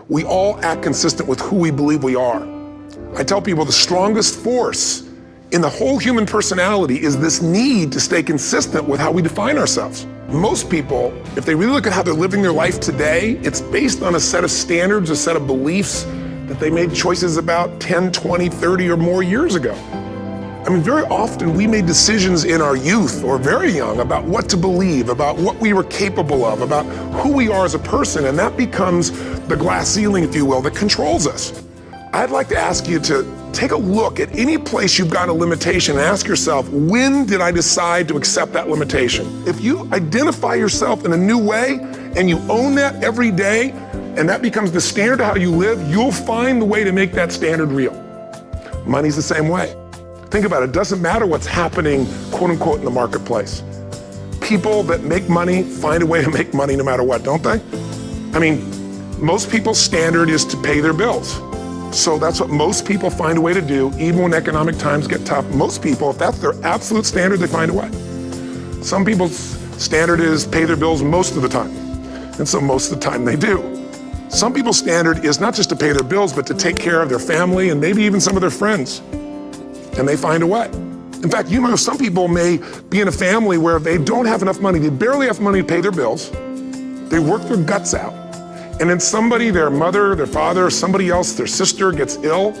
we all act consistent with who we believe we are. I tell people the strongest force in the whole human personality is this need to stay consistent with how we define ourselves. Most people, if they really look at how they're living their life today, it's based on a set of standards, a set of beliefs that they made choices about 10, 20, 30 or more years ago. I mean, very often we made decisions in our youth or very young about what to believe, about what we were capable of, about who we are as a person, and that becomes the glass ceiling, if you will, that controls us. I'd like to ask you to take a look at any place you've got a limitation and ask yourself, when did I decide to accept that limitation? If you identify yourself in a new way and you own that every day, and that becomes the standard of how you live, you'll find the way to make that standard real. Money's the same way. Think about it, it doesn't matter what's happening, quote unquote, in the marketplace. People that make money find a way to make money no matter what, don't they? I mean, most people's standard is to pay their bills. So that's what most people find a way to do, even when economic times get tough. Most people, if that's their absolute standard, they find a way. Some people's standard is pay their bills most of the time. And so most of the time they do. Some people's standard is not just to pay their bills, but to take care of their family and maybe even some of their friends. And they find a way. In fact, you know, some people may be in a family where they don't have enough money, they barely have money to pay their bills, they work their guts out, and then somebody, their mother, their father, somebody else, their sister gets ill,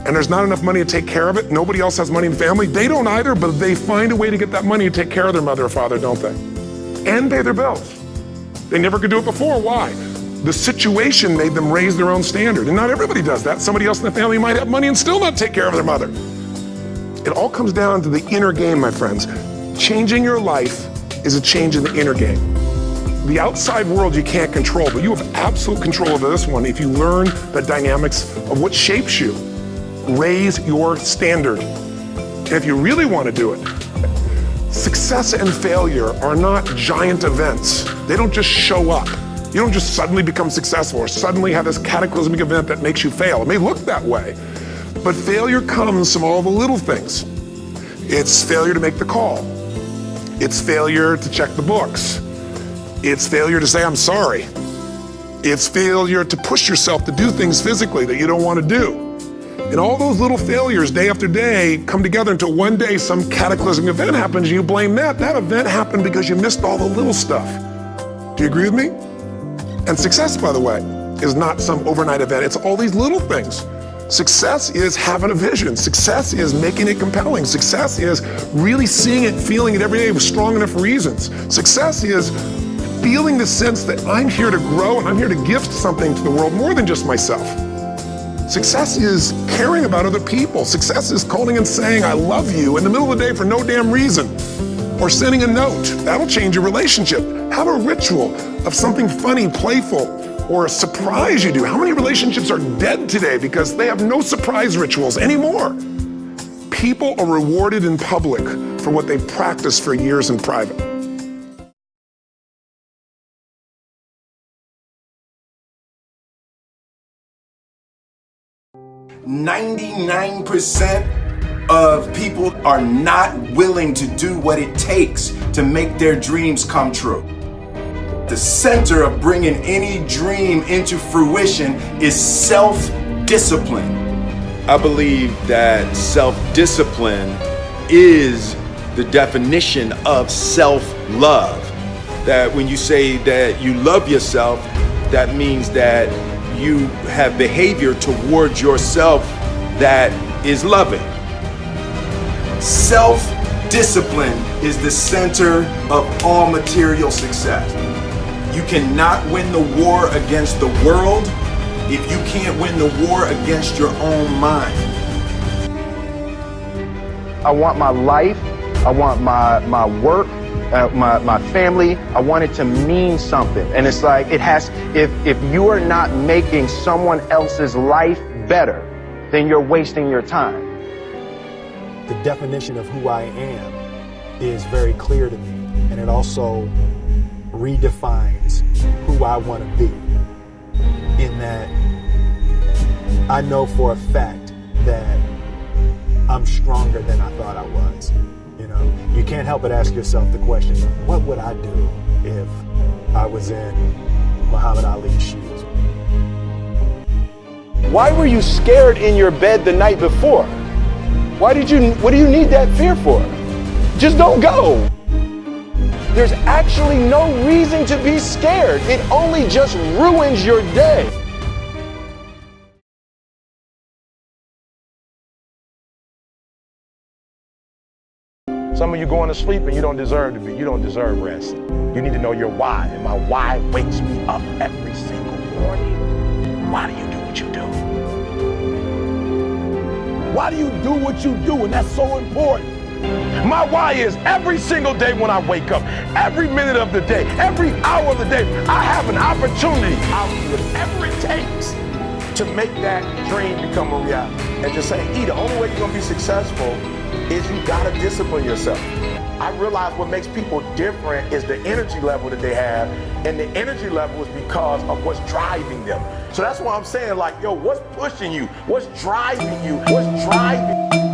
and there's not enough money to take care of it, nobody else has money in the family, they don't either, but they find a way to get that money to take care of their mother or father, don't they? And pay their bills. They never could do it before, why? The situation made them raise their own standard, and not everybody does that. Somebody else in the family might have money and still not take care of their mother. It all comes down to the inner game, my friends. Changing your life is a change in the inner game. The outside world you can't control, but you have absolute control over this one if you learn the dynamics of what shapes you. Raise your standard. And if you really want to do it, success and failure are not giant events. They don't just show up. You don't just suddenly become successful or suddenly have this cataclysmic event that makes you fail. It may look that way. But failure comes from all the little things. It's failure to make the call. It's failure to check the books. It's failure to say, I'm sorry. It's failure to push yourself to do things physically that you don't want to do. And all those little failures day after day come together until one day some cataclysmic event happens and you blame that. That event happened because you missed all the little stuff. Do you agree with me? And success, by the way, is not some overnight event. It's all these little things. Success is having a vision. Success is making it compelling. Success is really seeing it, feeling it every day with strong enough reasons. Success is feeling the sense that I'm here to grow and I'm here to gift something to the world more than just myself. Success is caring about other people. Success is calling and saying, I love you in the middle of the day for no damn reason. Or sending a note. That'll change your relationship. Have a ritual of something funny, playful, or a surprise you do. How many relationships are dead today because they have no surprise rituals anymore? People are rewarded in public for what they practice for years in private. "99% of people are not willing to do what it takes to make their dreams come true." The center of bringing any dream into fruition is self-discipline. I believe that self-discipline is the definition of self-love. That when you say that you love yourself, that means that you have behavior towards yourself that is loving. Self-discipline is the center of all material success. You cannot win the war against the world if you can't win the war against your own mind. I want my life, I want my work, my family, I want it to mean something. And it's like, it has, if you are not making someone else's life better, then you're wasting your time. The definition of who I am is very clear to me, and it also redefines who I want to be, in that I know for a fact that I'm stronger than I thought I was. You know, you can't help but ask yourself the question, what would I do if I was in Muhammad Ali's shoes? Why were you scared in your bed the night before? What do you need that fear for? Just don't go. There's actually no reason to be scared. It only just ruins your day. Some of you going to sleep and you don't deserve rest. You need to know your why. And my why wakes me up every single morning. Why do you do what you do? Why do you do what you do? And that's so important. My why is every single day when I wake up, every minute of the day, every hour of the day, I have an opportunity. I'll do whatever it takes to make that dream become a reality. And just say, the only way you're gonna be successful is you gotta discipline yourself. I realize what makes people different is the energy level that they have, and the energy level is because of what's driving them. So that's why I'm saying, like, yo, what's pushing you? What's driving you? What's driving you?